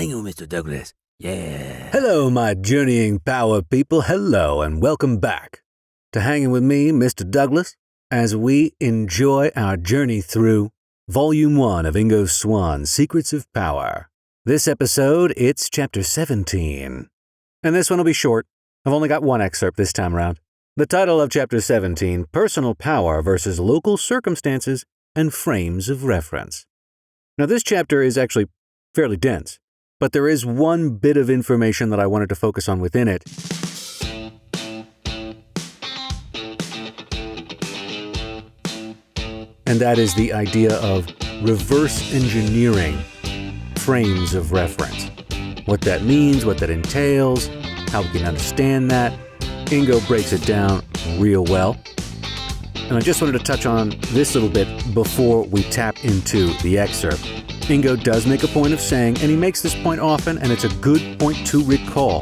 Hang on, Mr. Douglas. Yeah. Hello, my journeying power people. Hello, and welcome back to Hanging with me, Mr. Douglas, as we enjoy our journey through Volume 1 of Ingo Swann's Secrets of Power. This episode, it's Chapter 17. And this one will be short. I've only got one excerpt this time around. The title of Chapter 17, Personal Power versus Local Circumstances and Frames of Reference. Now, this chapter is actually fairly dense, but there is one bit of information that I wanted to focus on within it. And that is the idea of reverse engineering frames of reference. What that means, what that entails, how we can understand that. Ingo breaks it down real well. And I just wanted to touch on this little bit before we tap into the excerpt. Ingo does make a point of saying, and he makes this point often, and it's a good point to recall.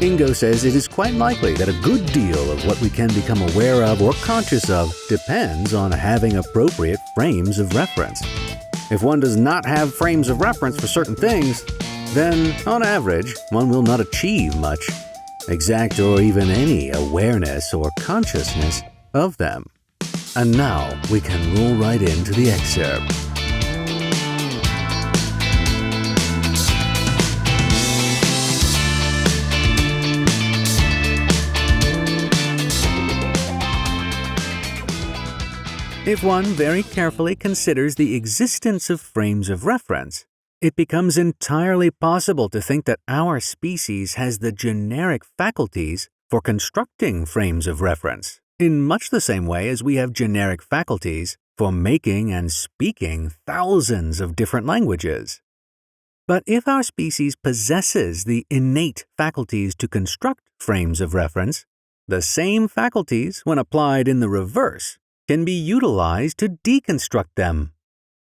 Ingo says it is quite likely that a good deal of what we can become aware of or conscious of depends on having appropriate frames of reference. If one does not have frames of reference for certain things, then, on average, one will not achieve much, exact or even any awareness or consciousness of them. And now we can roll right into the excerpt. If one very carefully considers the existence of frames of reference, it becomes entirely possible to think that our species has the generic faculties for constructing frames of reference, in much the same way as we have generic faculties for making and speaking thousands of different languages. But if our species possesses the innate faculties to construct frames of reference, the same faculties, when applied in the reverse, can be utilized to deconstruct them.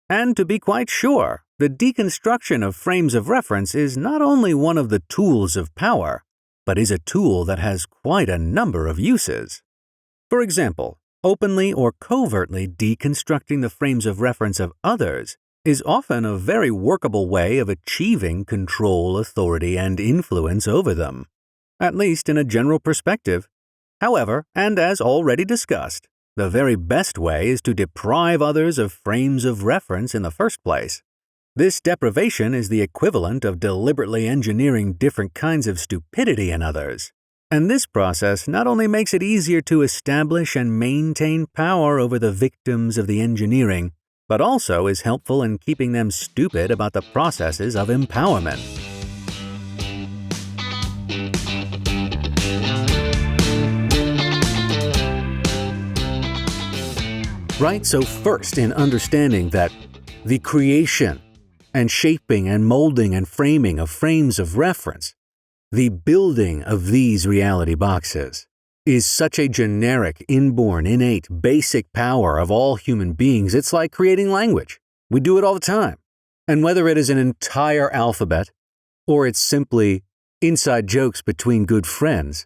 And to be quite sure, the deconstruction of frames of reference is not only one of the tools of power, but is a tool that has quite a number of uses. For example, openly or covertly deconstructing the frames of reference of others is often a very workable way of achieving control, authority, and influence over them, at least in a general perspective. However, and as already discussed, the very best way is to deprive others of frames of reference in the first place. This deprivation is the equivalent of deliberately engineering different kinds of stupidity in others. And this process not only makes it easier to establish and maintain power over the victims of the engineering, but also is helpful in keeping them stupid about the processes of empowerment. Right, so first, in understanding that the creation and shaping and molding and framing of frames of reference, the building of these reality boxes, is such a generic, inborn, innate, basic power of all human beings, it's like creating language. We do it all the time. And whether it is an entire alphabet, or it's simply inside jokes between good friends,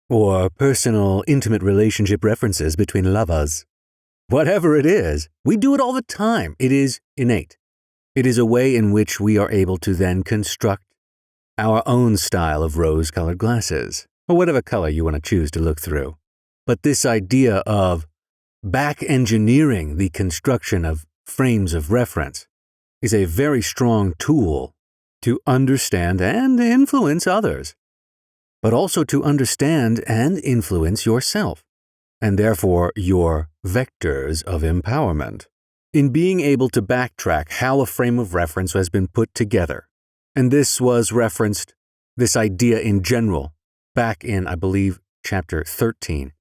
or personal, intimate relationship references between lovers, whatever it is, we do it all the time. It is innate. It is a way in which we are able to then construct our own style of rose-colored glasses, or whatever color you want to choose to look through. But this idea of back-engineering the construction of frames of reference is a very strong tool to understand and influence others, but also to understand and influence yourself, and therefore your vectors of empowerment, in being able to backtrack how a frame of reference has been put together. And this was referenced, this idea in general, back in, I believe, Chapter 13,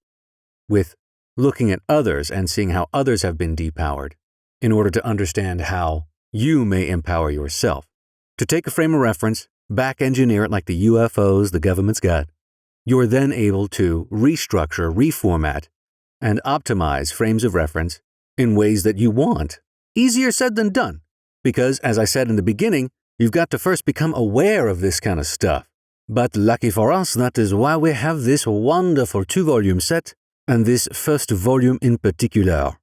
with looking at others and seeing how others have been depowered, in order to understand how you may empower yourself. To take a frame of reference, back-engineer it like the UFOs the government's got, you're then able to restructure, reformat, and optimize frames of reference in ways that you want. Easier said than done, because, as I said in the beginning, you've got to first become aware of this kind of stuff. But lucky for us, that is why we have this wonderful 2-volume set, and this first volume in particular.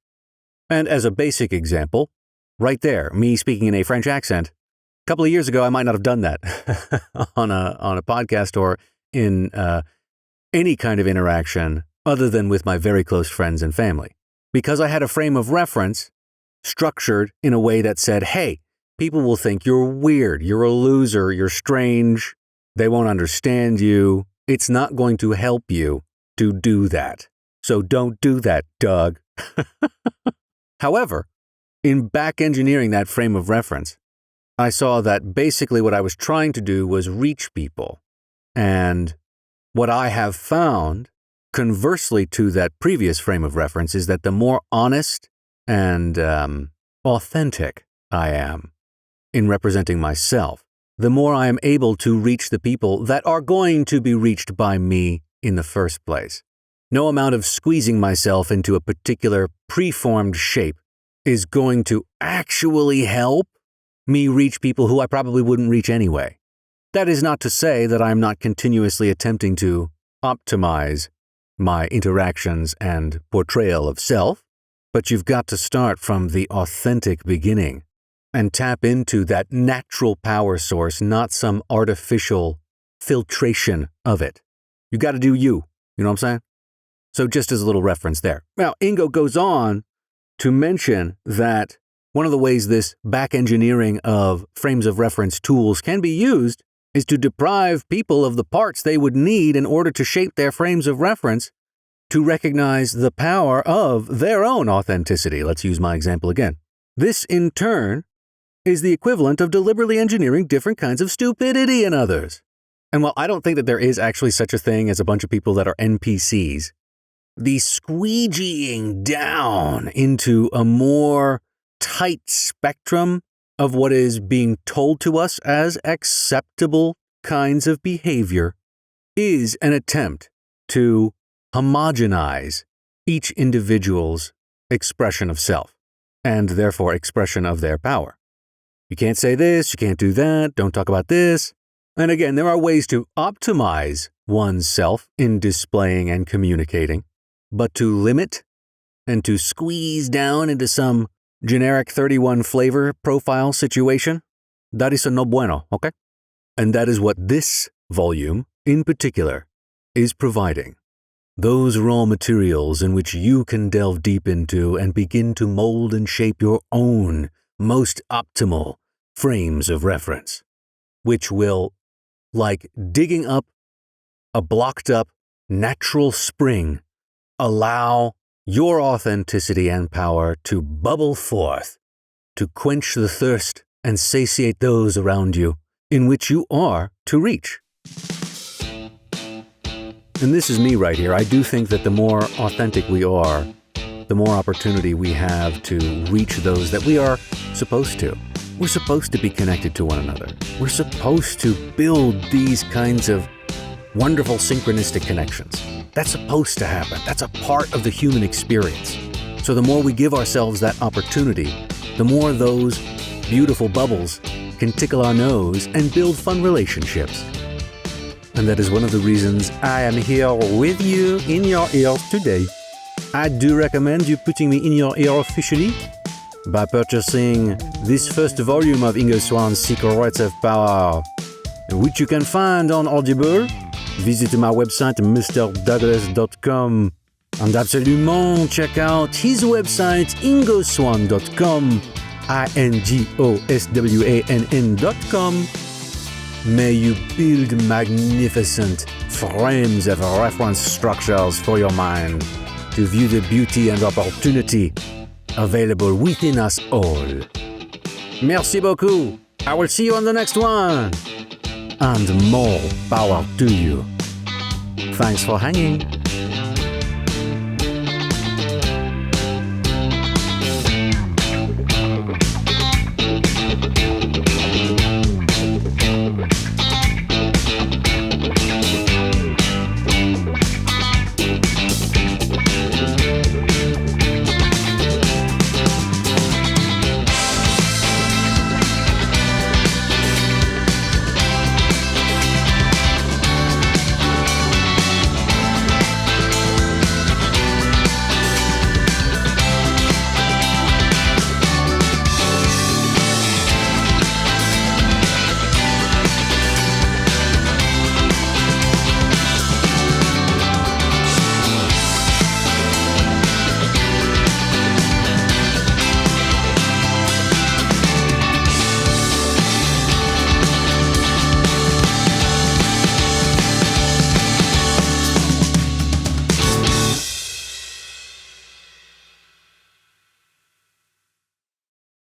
And as a basic example, right there, me speaking in a French accent, couple of years ago, I might not have done that on a podcast or in any kind of interaction other than with my very close friends and family. Because I had a frame of reference structured in a way that said, hey, people will think you're weird, you're a loser, you're strange, they won't understand you, it's not going to help you to do that. So don't do that, Doug. However, in back engineering that frame of reference, I saw that basically what I was trying to do was reach people. And what I have found, conversely to that previous frame of reference, is that the more honest and authentic I am in representing myself, the more I am able to reach the people that are going to be reached by me in the first place. No amount of squeezing myself into a particular preformed shape is going to actually help me reach people who I probably wouldn't reach anyway. That is not to say that I'm not continuously attempting to optimize my interactions and portrayal of self, but you've got to start from the authentic beginning and tap into that natural power source, not some artificial filtration of it. You got to do you. You know what I'm saying? So just as a little reference there. Now, Ingo goes on to mention that one of the ways this back engineering of frames of reference tools can be used is to deprive people of the parts they would need in order to shape their frames of reference to recognize the power of their own authenticity. Let's use my example again. This, in turn, is the equivalent of deliberately engineering different kinds of stupidity in others. And while I don't think that there is actually such a thing as a bunch of people that are NPCs, the squeegeeing down into a more tight spectrum of what is being told to us as acceptable kinds of behavior is an attempt to homogenize each individual's expression of self, and therefore expression of their power. You can't say this, you can't do that, don't talk about this. And again, there are ways to optimize one's self in displaying and communicating, but to limit and to squeeze down into some generic 31 flavor profile situation, that is a no bueno, okay? And that is what this volume, in particular, is providing. Those raw materials in which you can delve deep into and begin to mold and shape your own most optimal frames of reference, which will, like digging up a blocked up natural spring, allow your authenticity and power to bubble forth, to quench the thirst and satiate those around you in which you are to reach. And this is me right here. I do think that the more authentic we are, the more opportunity we have to reach those that we are supposed to. We're supposed to be connected to one another. We're supposed to build these kinds of wonderful synchronistic connections. That's supposed to happen. That's a part of the human experience. So the more we give ourselves that opportunity, the more those beautiful bubbles can tickle our nose and build fun relationships. And that is one of the reasons I am here with you in your ears today. I do recommend you putting me in your ear officially by purchasing this first volume of Ingo Swann's Secrets of Power, which you can find on Audible. Visit my website, mrdouglas.com, and absolument check out his website, ingoswann.com, ingoswann.com. May you build magnificent frames of reference structures for your mind to view the beauty and opportunity available within us all. Merci beaucoup. I will see you on the next one. And more power to you. Thanks for hanging.